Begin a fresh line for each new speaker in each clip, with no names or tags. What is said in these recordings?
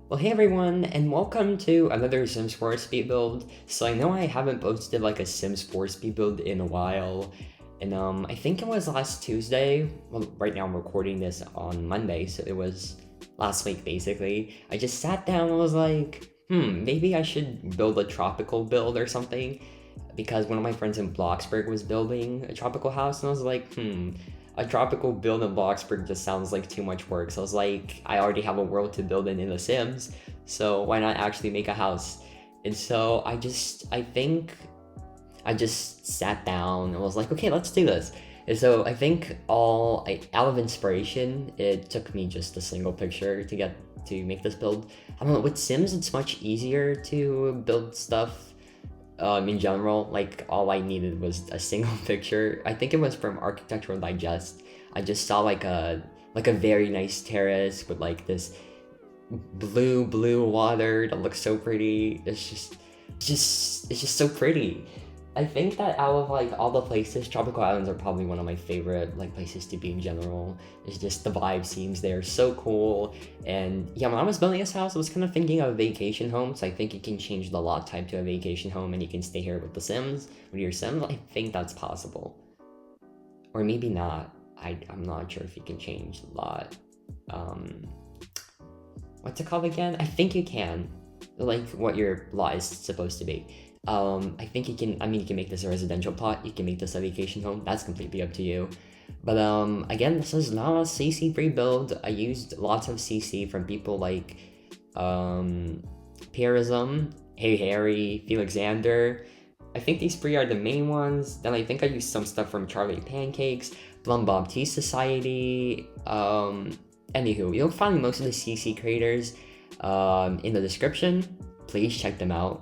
Well, hey everyone, and welcome to another Sims 4 speed build. So I know I haven't posted like a Sims 4 speed build in a while, and I think it was last Tuesday. Well, right now I'm recording this on Monday, so it was last week basically. I just sat down and was like, maybe I should build a tropical build or something, because one of my friends in Bloxburg was building a tropical house, and I was like, a tropical build in Bloxburg just sounds like too much work. So I was like, I already have a world to build in The Sims, so why not actually make a house? And so I think I just sat down and was like, okay, let's do this. And so I think out of inspiration, it took me just a single picture to make this build. I don't know, with Sims, it's much easier to build stuff in general. Like, all I needed was a single picture. I think it was from Architectural Digest. I just saw like a very nice terrace with like this blue water that looks so pretty. It's just so pretty. I think that out of like all the places, tropical islands are probably one of my favorite like places to be in general. It's just the vibe seems there so cool. And yeah, when I was building this house, I was kind of thinking of a vacation home. So I think you can change the lot type to a vacation home, and you can stay here with the Sims, with your Sims. I think that's possible, or maybe not. I'm not sure if you can change the lot. Um, what's it called again? I think you can, like what your lot is supposed to be. I think you can. I mean, you can make this a residential plot. You can make this a vacation home. That's completely up to you. But again, this is not a CC free build. I used lots of CC from people like Pierism, Hey Harry, Felixander. I think these three are the main ones. Then I think I used some stuff from Charlie Pancakes, Blum Bob Tea Society. Anywho, you'll find most of the CC creators in the description. Please check them out.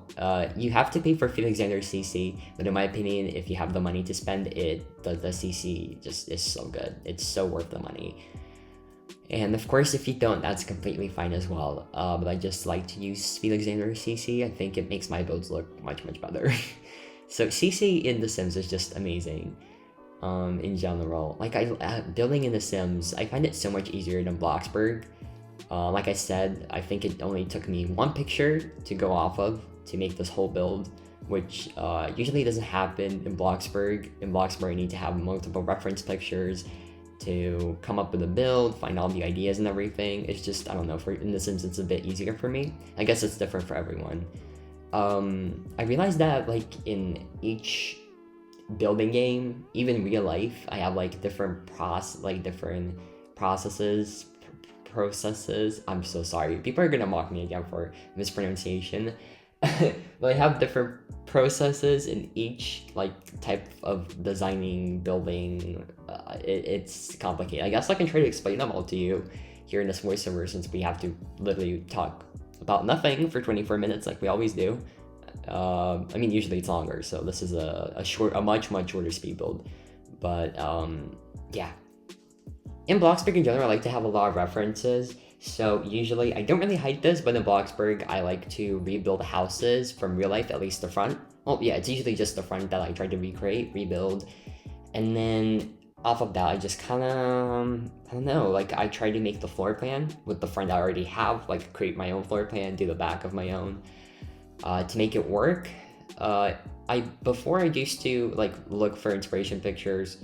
You have to pay for Felixander's CC, but in my opinion, if you have the money to spend it, the CC just is so good. It's so worth the money. And of course, if you don't, that's completely fine as well. But I just like to use Felixander's CC. I think it makes my builds look much better. So CC in The Sims is just amazing. In general, like building in The Sims, I find it so much easier than Bloxburg. Like I said, I think it only took me one picture to go off of to make this whole build, which usually doesn't happen in Bloxburg. In Bloxburg, I need to have multiple reference pictures to come up with a build, find all the ideas and everything. It's just, I don't know, in The Sims it's a bit easier for me. I guess it's different for everyone. I realized that like in each building game, even real life, I have like different processes. I'm so sorry. People are gonna mock me again for mispronunciation. But I have different processes in each like type of designing, building. It's complicated. I guess I can try to explain them all to you here in this voiceover, since we have to literally talk about nothing for 24 minutes like we always do. I mean, usually it's longer, so this is a much shorter speed build. But yeah. In Bloxburg in general, I like to have a lot of references. So usually, I don't really hide this, but in Bloxburg, I like to rebuild houses from real life, at least the front. Well, yeah, it's usually just the front that I try to rebuild. And then off of that, I just kind of, I don't know, like I try to make the floor plan with the front I already have, like create my own floor plan, do the back of my own. To make it work, before I used to like look for inspiration pictures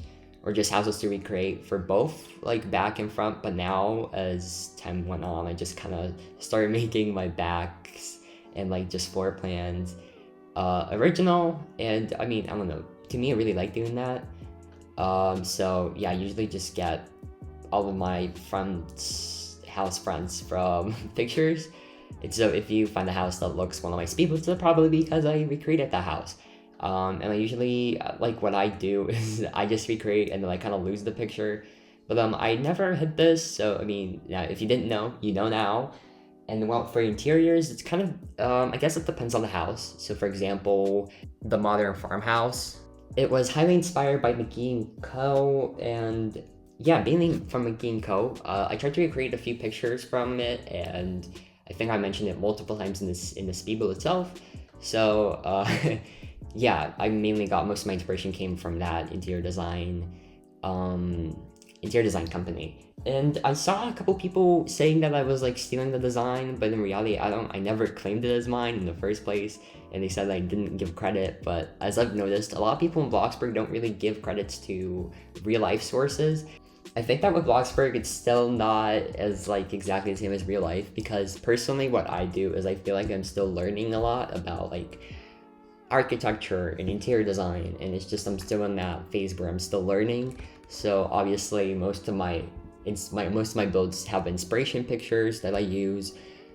or just houses to recreate for both like back and front, but now as time went on, I just kind of started making my backs and like just floor plans original. And I mean, I don't know, to me I really like doing that. So yeah, I usually just get all of my house fronts from pictures. And so if you find a house that looks one of my speed builds, it's probably because I recreated that house. And I usually, like what I do is I just recreate and then I kind of lose the picture. But I never hid this, so I mean, yeah, if you didn't know, you know now. And well, for interiors, it's kind of, I guess it depends on the house. So for example, the modern farmhouse, it was highly inspired by McGee & Co. And yeah, mainly from McGee & Co. I tried to recreate a few pictures from it, and I think I mentioned it multiple times in the speed build itself. So yeah, I mainly got most of my inspiration came from that interior design. interior design company. And I saw a couple people saying that I was like stealing the design, but in reality, I never claimed it as mine in the first place. And they said I didn't give credit, but as I've noticed, a lot of people in Bloxburg don't really give credits to real life sources. I think that with Bloxburg, it's still not as like exactly the same as real life, because personally what I do is I feel like I'm still learning a lot about like architecture and interior design, and it's just I'm still in that phase where I'm still learning. So obviously most of my builds have inspiration pictures that I use.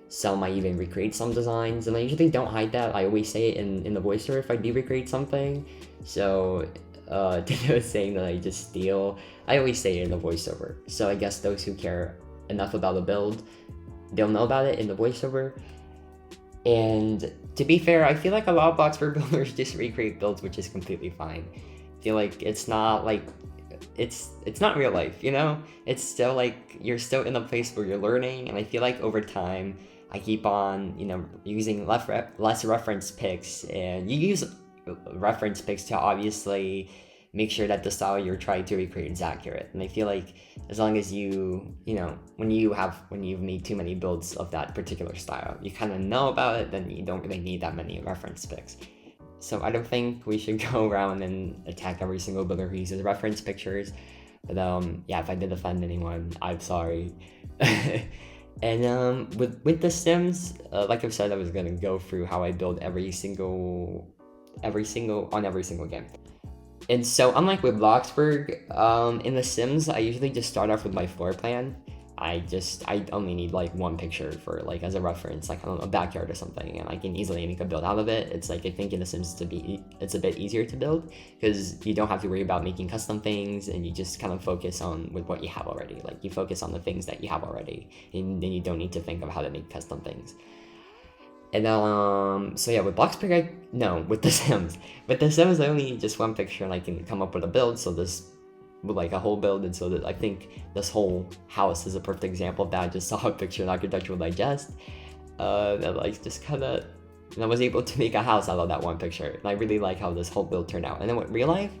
Some I even recreate some designs, and I usually don't hide that. I always say it in the voiceover if I do recreate something. So to was saying that I just steal, I always say it in the voiceover. So I guess those who care enough about the build, they'll know about it in the voiceover. And to be fair, I feel like a lot of Bloxburg builders just recreate builds, which is completely fine. I feel like it's not like it's not real life, you know? It's still like you're still in a place where you're learning, and I feel like over time I keep on, you know, using less reference pics, and you use reference pics to obviously make sure that the style you're trying to recreate is accurate. And I feel like as long as you know, when you've made too many builds of that particular style, you kind of know about it, then you don't really need that many reference pics. So I don't think we should go around and attack every single builder who uses reference pictures. But yeah, if I did offend anyone, I'm sorry. And with The Sims, like I've said, I was gonna go through how I build every single game. And so unlike with Bloxburg, in The Sims, I usually just start off with my floor plan. I only need like one picture for like as a reference, like I don't know, a backyard or something, and I can easily make a build out of it. It's like I think in The Sims it's a bit easier to build because you don't have to worry about making custom things, and you just kind of focus on with what you have already. Like you focus on the things that you have already, and then you don't need to think of how to make custom things. And so yeah, with Bloxburg, with The Sims. With The Sims, I only need just one picture and I can come up with a build. So this, with like a whole build, and so that I think this whole house is a perfect example of that. I just saw a picture in Architectural Digest, that like just kind of, and I was able to make a house out of that one picture. And I really like how this whole build turned out. And then with real life,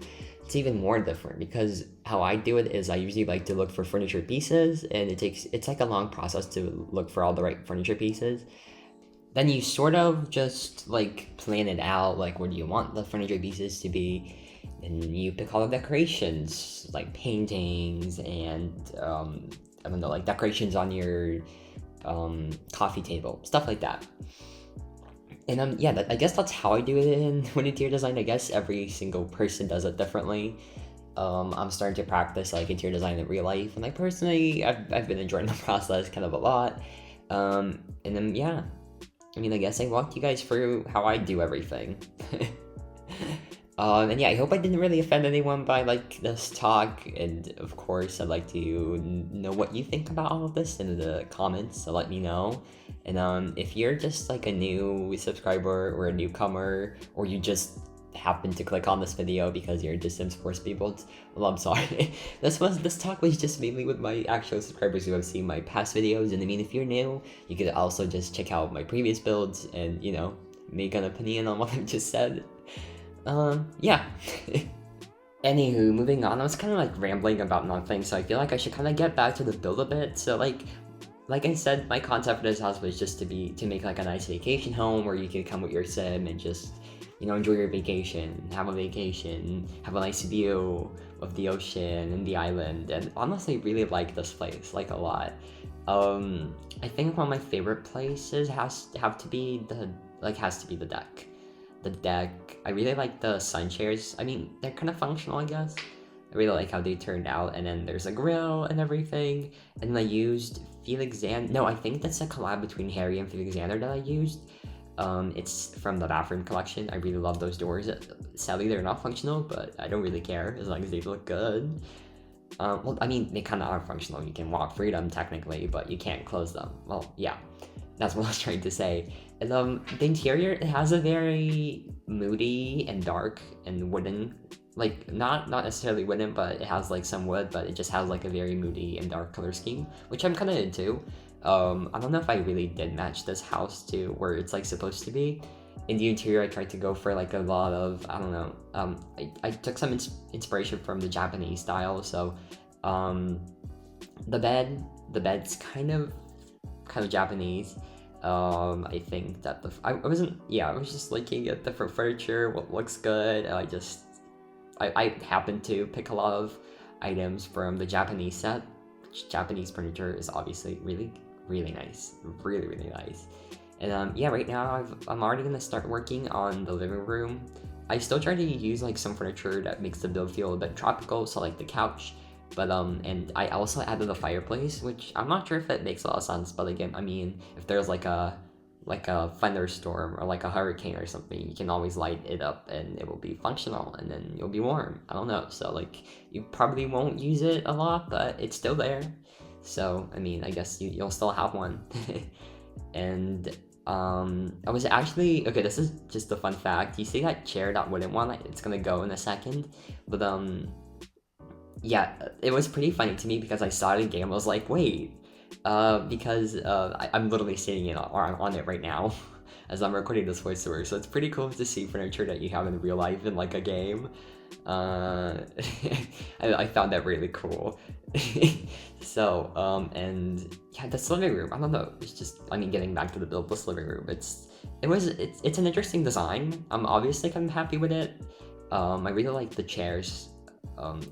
it's even more different because how I do it is I usually like to look for furniture pieces, and it's like a long process to look for all the right furniture pieces. Then you sort of just like plan it out, like what do you want the furniture pieces to be, and you pick all the decorations, like paintings and I don't know, like decorations on your coffee table, stuff like that. And yeah, I guess that's how I do it with interior design. I guess every single person does it differently. I'm starting to practice like interior design in real life, and like personally, I've been enjoying the process kind of a lot. And then yeah. I mean, I guess I walked you guys through how I do everything. And yeah, I hope I didn't really offend anyone by like this talk. And of course, I'd like to know what you think about all of this in the comments, so let me know. And if you're just like a new subscriber or a newcomer, or you just happen to click on this video because you're into Sims 4 Speedbuild, well, I'm sorry. This talk was just mainly with my actual subscribers who have seen my past videos. And I mean, if you're new, you could also just check out my previous builds and, you know, make an opinion on what I just said. Yeah. Anywho, moving on. I was kind of like rambling about nothing, so I feel like I should kind of get back to the build a bit. So like I said, my concept for this house was just to make like a nice vacation home where you can come with your sim and just, you know, enjoy your vacation, have a nice view of the ocean and the island. And honestly, I really like this place, like a lot. I think one of my favorite places has to be the deck. The deck, I really like the sun chairs. I mean, they're kind of functional, I guess. I really like how they turned out, and then there's a grill and everything. And then I used I think that's a collab between Harry and Felixander that I used. It's from the bathroom collection. I really love those doors. Sadly, they're not functional, but I don't really care as long as they look good. Well, I mean, they kind of are functional. You can walk through them technically, but you can't close them. Well, yeah, that's what I was trying to say. And the interior, it has a very moody and dark and wooden, like not necessarily wooden, but it has like some wood, but it just has like a very moody and dark color scheme, which I'm kind of into. I don't know if I really did match this house to where it's like supposed to be. In the interior, I tried to go for like a lot of, I don't know, I took some inspiration from the Japanese style. So Um, the bed's kind of Japanese. I think that I wasn't, yeah, I was just looking at different furniture, what looks good, and I happened to pick a lot of items from the Japanese set. Japanese furniture is obviously really nice, really nice. And yeah, right now I'm already gonna start working on the living room. I still try to use like some furniture that makes the build feel a bit tropical, so like the couch. But and I also added a fireplace, which I'm not sure if it makes a lot of sense. But again, I mean, if there's like a thunderstorm or like a hurricane or something, you can always light it up and it will be functional, and then you'll be warm. I don't know. So like you probably won't use it a lot, but it's still there. So I mean, I guess you'll still have one. And I was actually, okay, this is just a fun fact. You see that chair, that wooden one? It's gonna go in a second. But yeah, it was pretty funny to me because I saw it in game. I was like, wait, because I'm literally sitting on it right now as I'm recording this voiceover. So it's pretty cool to see furniture that you have in real life in like a game. I found that really cool. So and yeah, this living room, I don't know, it's just, I mean, getting back to the buildless living room, it's an interesting design. I'm obviously kind of happy with it. I really like the chairs.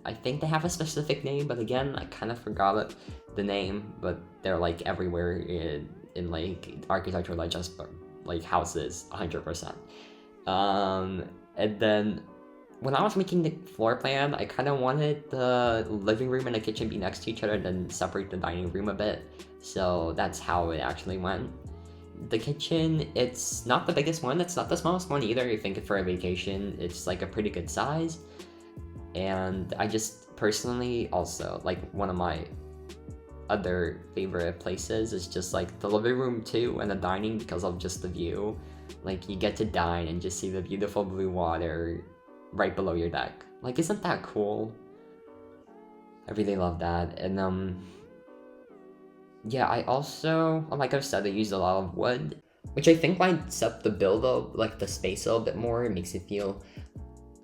I think they have a specific name, but again, I kind of forgot the name, but they're like everywhere in like Architectural Digest, like houses, 100%. And then when I was making the floor plan, I kind of wanted the living room and the kitchen be next to each other, then separate the dining room a bit. So that's how it actually went. The kitchen, it's not the biggest one, it's not the smallest one either. You think for a vacation, it's like a pretty good size. And I just personally also, like, one of my other favorite places is just like the living room too, and the dining, because of just the view. Like, you get to dine and just see the beautiful blue water right below your deck. Like, isn't that cool? I really love that. And yeah, I also, like I've said, I used a lot of wood, which I think lights up the build like the space a little bit more. It makes it feel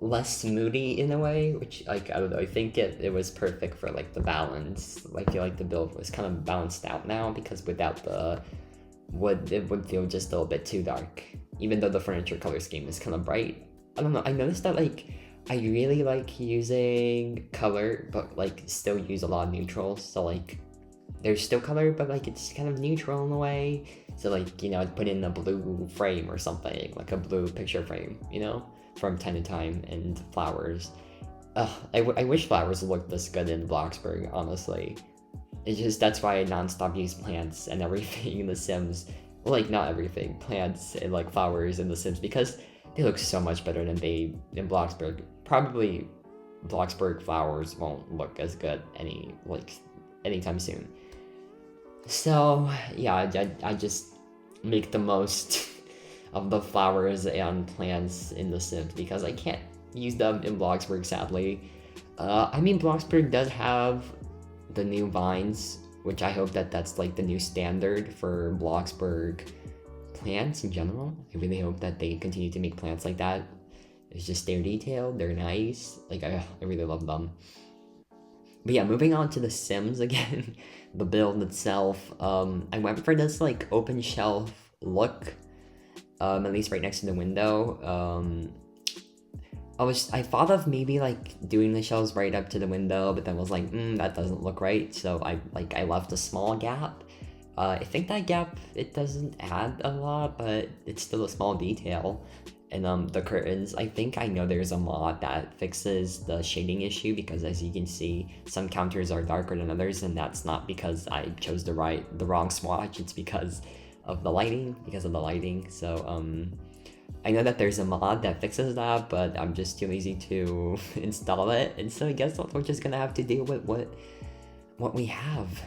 less moody in a way, which, like, I don't know, I think it was perfect for like the balance. I feel like the build was kind of balanced out now, because without the wood it would feel just a little bit too dark, even though the furniture color scheme is kind of bright. I don't know, I noticed that like I really like using color but like still use a lot of neutrals, so like there's still color but like it's kind of neutral in a way. So like, you know, I'd put in a blue frame or something, like a blue picture frame, you know, from time to time, and flowers. I wish flowers looked this good in Bloxburg, honestly. It's just, that's why I non-stop use plants and everything in The Sims. Well, like, not everything, plants and like flowers in The Sims, because they look so much better than they in Bloxburg. Probably Bloxburg flowers won't look as good anytime soon. So yeah, I just make the most of the flowers and plants in The Sims, because I can't use them in Bloxburg, sadly. I mean, Bloxburg does have the new vines, which I hope that's like the new standard for Bloxburg plants in general. I really hope that they continue to make plants like that. It's just, they're detailed, they're nice, like I really love them. But yeah, moving on to The Sims again, the build itself, I went for this like open shelf look, at least right next to the window. I thought of maybe like doing the shelves right up to the window, but then was like, that doesn't look right. So I left a small gap. I think that gap, it doesn't add a lot, but it's still a small detail. And the curtains, I think I know there's a mod that fixes the shading issue, because as you can see, some counters are darker than others, and that's not because I chose the wrong swatch, it's because of the lighting. So I know that there's a mod that fixes that, but I'm just too lazy to install it, and so I guess we're just gonna have to deal with what we have.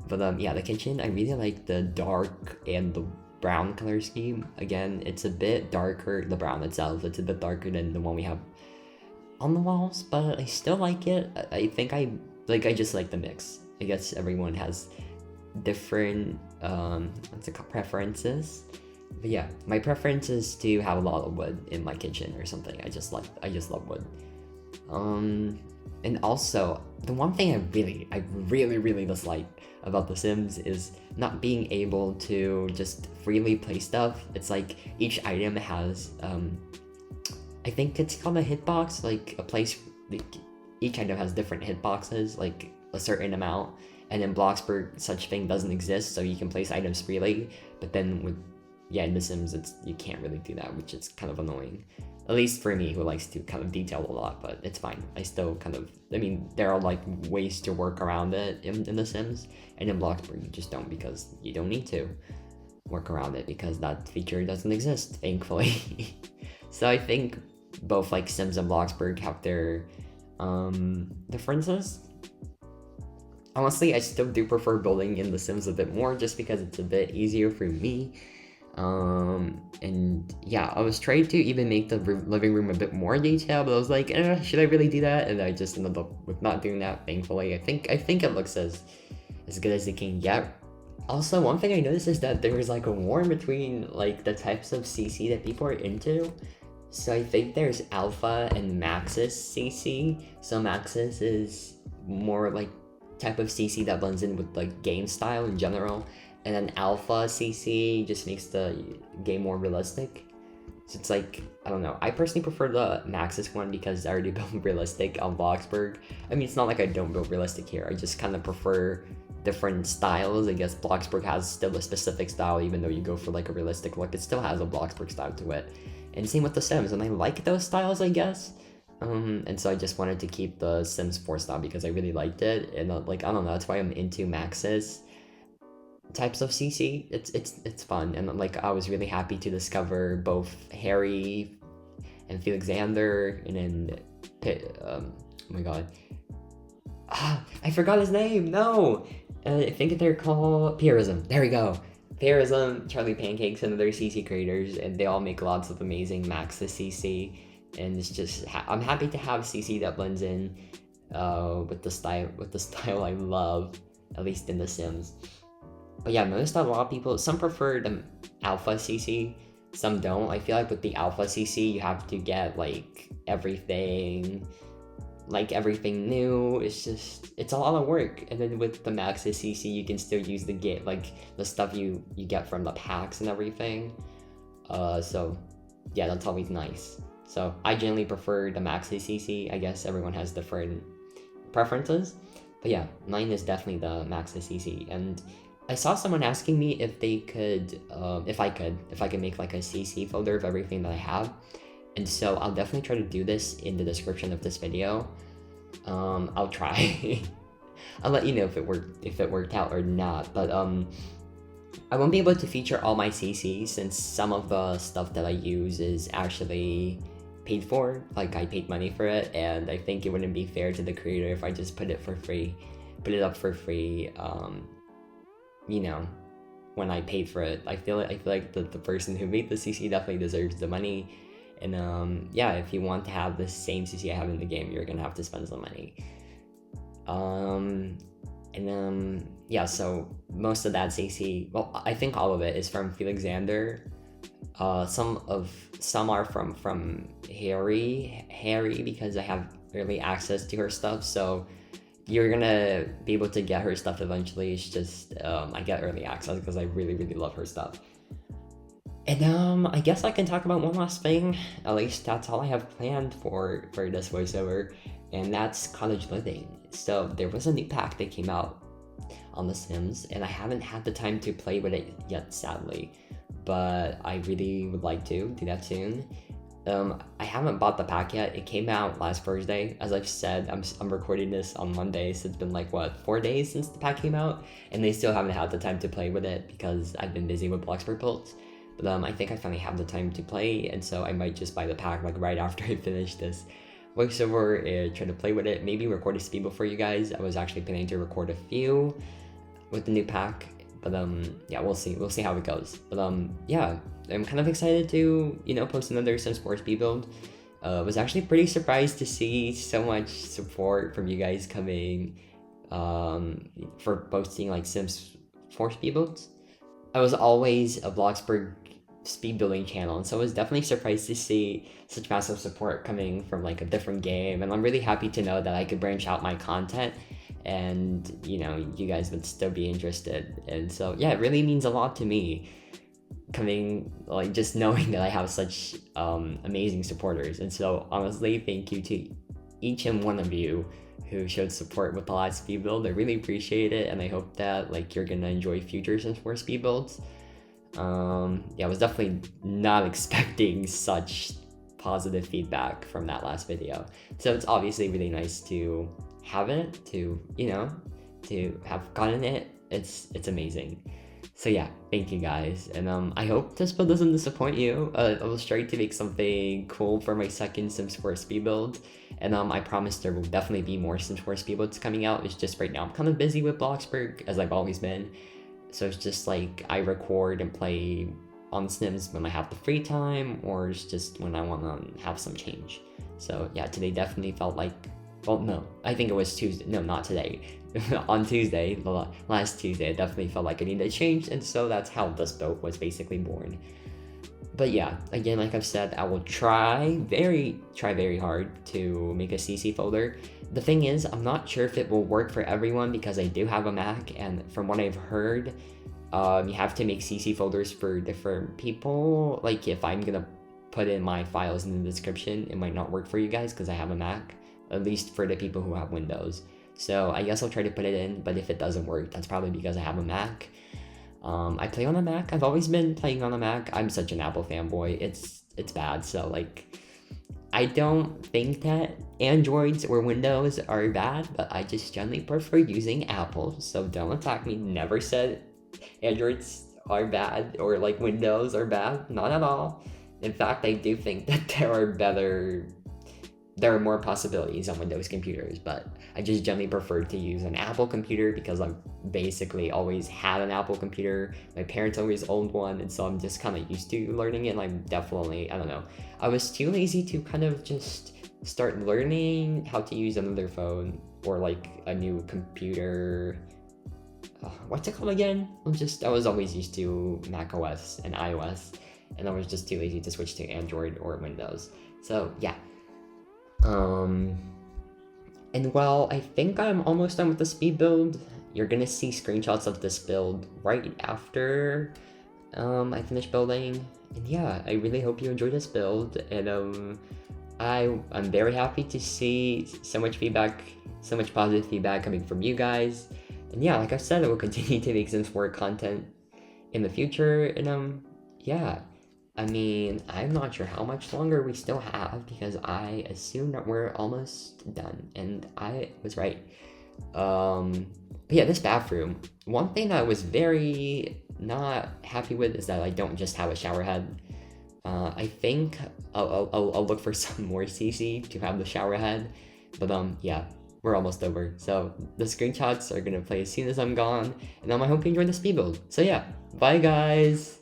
But yeah, the kitchen, I really like the dark and the brown color scheme. Again, it's a bit darker, the brown itself, it's a bit darker than the one we have on the walls, but I still like it. I think I just like the mix. I guess everyone has different preferences. But yeah, my preference is to have a lot of wood in my kitchen or something. I just love wood. And also, the one thing I really dislike about The Sims is not being able to just freely play stuff. It's like each item has, I think it's called a hitbox, like a place, like each item has different hitboxes, like a certain amount. And in Bloxburg, such thing doesn't exist, so you can place items freely. But then with, yeah, in The Sims, you can't really do that, which is kind of annoying. At least for me, who likes to kind of detail a lot, but it's fine. I still kind of, I mean, there are like ways to work around it in The Sims, and in Bloxburg you just don't, because you don't need to work around it because that feature doesn't exist, thankfully. So I think both like Sims and Bloxburg have their differences. Honestly, I still do prefer building in The Sims a bit more just because it's a bit easier for me. And yeah, I was trying to even make the living room a bit more detailed, but I was like, should I really do that? And I just ended up with not doing that, thankfully. I think it looks as good as it can get. Also, one thing I noticed is that there was like a war between like the types of CC that people are into. So I think there's Alpha and Maxis CC. So Maxis is more like type of CC that blends in with like game style in general, and then Alpha CC just makes the game more realistic. So it's like, I don't know, I personally prefer the Maxis one because I already built realistic on Bloxburg. I mean, it's not like I don't build realistic here, I just kind of prefer different styles. I guess Bloxburg has still a specific style, even though you go for like a realistic look, it still has a Bloxburg style to it. And same with the Sims, and I like those styles, I guess. And so I just wanted to keep the Sims 4 style because I really liked it, and like, I don't know, that's why I'm into Maxis types of CC. It's fun, and like I was really happy to discover both Harry and Felixander, and then oh my god, I forgot his name. No, I think they're called Pierism. There we go. Pierism, Charlie Pancakes, and other CC creators, and they all make lots of amazing Maxis CC. And it's just, I'm happy to have CC that blends in with the style I love, at least in The Sims. But yeah, I noticed that a lot of people, some prefer the Alpha CC, some don't. I feel like with the Alpha CC, you have to get like everything new. It's a lot of work. And then with the Maxis CC, you can still use the stuff you get from the packs and everything. So yeah, that's always nice. So I generally prefer the Maxis CC. I guess everyone has different preferences, but yeah, mine is definitely the Maxis CC. And I saw someone asking me if they could, if I could make like a CC folder of everything that I have. And so I'll definitely try to do this in the description of this video. I'll try. I'll let you know if it worked out or not. But I won't be able to feature all my CCs since some of the stuff that I use is actually paid for. Like, I paid money for it, and I think it wouldn't be fair to the creator if I just put it up for free. You know, when I paid for it, I feel like the person who made the CC definitely deserves the money. And yeah, if you want to have the same CC I have in the game, you're gonna have to spend some money. Yeah, so most of that CC, well, I think all of it is from Felixander. Some are from Harry because I have early access to her stuff, so you're gonna be able to get her stuff eventually. It's just I get early access because I really love her stuff. And I guess I can talk about one last thing. At least that's all I have planned for this voiceover, and that's college living. So there was a new pack that came out on The Sims, and I haven't had the time to play with it yet, sadly, but I really would like to do that soon. I haven't bought the pack yet. It came out last Thursday. As I've said, I'm recording this on Monday, so it's been like, what, 4 days since the pack came out, and they still haven't had the time to play with it because I've been busy with Bloxburg builds. But I think I finally have the time to play, and so I might just buy the pack like right after I finish this voiceover and try to play with it. Maybe record a Speedbuild for you guys. I was actually planning to record a few with the new pack, but yeah, we'll see how it goes. But yeah, I'm kind of excited to post another Sims 4 Speedbuild. Was actually pretty surprised to see so much support from you guys coming for posting like Sims 4 Speedbuilds. I was always a Bloxburg speed building channel, and so I was definitely surprised to see such massive support coming from like a different game, and I'm really happy to know that I could branch out my content and you guys would still be interested. And so yeah, it really means a lot to me, coming like just knowing that I have such amazing supporters. And so honestly, thank you to each and one of you who showed support with the last speed build. I really appreciate it, and I hope that like you're gonna enjoy future Sims 4 speed builds. Yeah, I was definitely not expecting such positive feedback from that last video, so it's obviously really nice to have it, to have gotten it. It's amazing. So yeah, thank you guys, and I hope this build doesn't disappoint you. I was trying to make something cool for my second Sims 4 speed build, and I promise there will definitely be more Sims 4 speed builds coming out. It's just right now I'm kind of busy with Bloxburg, as I've always been, so it's just like I record and play on Sims when I have the free time, or it's just when I want to have some change. So yeah, today definitely felt like, well, no, I think it was Tuesday. No, not today. On Tuesday, the last Tuesday, it definitely felt like I needed a change, and so that's how this build was basically born. But yeah, again, like I've said, I will try very hard to make a CC folder. The thing is, I'm not sure if it will work for everyone because I do have a Mac, and from what I've heard, you have to make CC folders for different people. Like if I'm gonna put in my files in the description, it might not work for you guys because I have a Mac, at least for the people who have Windows. So I guess I'll try to put it in, but if it doesn't work, that's probably because I have a Mac. I play on a Mac. I've always been playing on a Mac. I'm such an Apple fanboy. It's bad. So like, I don't think that Androids or Windows are bad, but I just generally prefer using Apple. So don't attack me. Never said Androids are bad or like Windows are bad. Not at all. In fact, I do think that there are more possibilities on Windows computers, but I just generally prefer to use an Apple computer because I've basically always had an Apple computer. My parents always owned one, and so I'm just kind of used to learning it, and I'm definitely, I don't know, I was too lazy to kind of just start learning how to use another phone or like a new computer. What's it called again? I was always used to Mac OS and iOS, and I was just too lazy to switch to Android or Windows. So yeah. And well, I think I'm almost done with the speed build. You're gonna see screenshots of this build right after I finish building. And yeah, I really hope you enjoyed this build, and I'm very happy to see so much feedback, so much positive feedback coming from you guys. And yeah, like I said, I will continue to make Sims 4 content in the future, and yeah. I mean, I'm not sure how much longer we still have because I assume that we're almost done, and I was right. But yeah, this bathroom, one thing that I was very not happy with is that I don't just have a shower head. I think I'll look for some more CC to have the shower head, but yeah, we're almost over. So the screenshots are gonna play as soon as I'm gone, and I hope you enjoyed the speed build. So yeah, bye guys!